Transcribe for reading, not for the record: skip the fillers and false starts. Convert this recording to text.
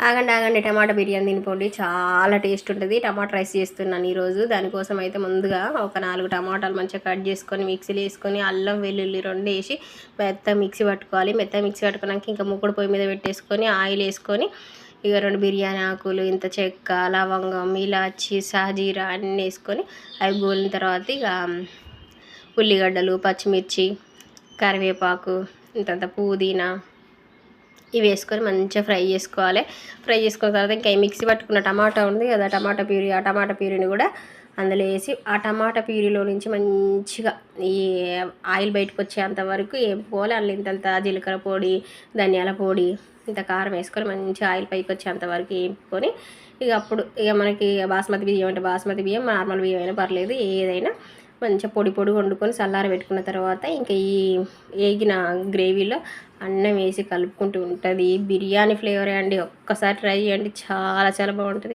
ఆగండి ఆగండి, టమాటా బిర్యానీ తినిపోండి, చాలా టేస్ట్ ఉంటుంది. టమాటా రైస్ చేస్తున్నాను ఈరోజు. దానికోసం అయితే ముందుగా ఒక 4 టమాటాలు మంచిగా కట్ చేసుకొని మిక్సీలో వేసుకొని అల్లం వెల్లుల్లి 2 వేసి మెత్తగా మిక్సీ పట్టుకోవాలి. మెత్తగా మిక్సీ పట్టుకున్నాక ఇంకా మూకుడు పొయ్యి మీద పెట్టేసుకొని ఆయిల్ వేసుకొని ఇక 2 బిర్యానీ ఆకులు, ఇంత చెక్క, లవంగం, ఇలాచి, సాజీరా అన్నీ వేసుకొని అవి గోలిన తర్వాత ఇక ఉల్లిగడ్డలు, పచ్చిమిర్చి, కరివేపాకు, ఇంతంత పుదీనా ఇవి వేసుకొని మంచిగా ఫ్రై చేసుకోవాలి. ఫ్రై చేసుకున్న తర్వాత ఇంకా మిక్సీ పట్టుకున్న టమాటా ఉంది కదా, టమాటా ప్యూరీ, ఆ టమాటా ప్యూరీని కూడా అందులో వేసి ఆ టమాటా ప్యూరీలో నుంచి మంచిగా ఈ ఆయిల్ బయటకు వచ్చేంత వరకు వేపుకోవాలి. అందులో ఇంతంత జీలకర్ర పొడి, ధనియాల పొడి, ఇంత కారం వేసుకొని మంచిగా ఆయిల్ పైకి వచ్చేంత వరకు వేపుకొని ఇక అప్పుడు ఇక మనకి బాస్మతి బియ్యం అంటే బాస్మతి బియ్యం, నార్మల్ బియ్యం అయినా పర్లేదు, ఏదైనా మంచిగా పొడి పొడి వండుకొని చల్లార పెట్టుకున్న తర్వాత ఇంకా ఈ వేగిన గ్రేవీలో అన్నం వేసి కలుపుకుంటూ ఉంటుంది. బిర్యానీ ఫ్లేవరే అండి, ఒక్కసారి ట్రై చేయండి, చాలా చాలా బాగుంటుంది.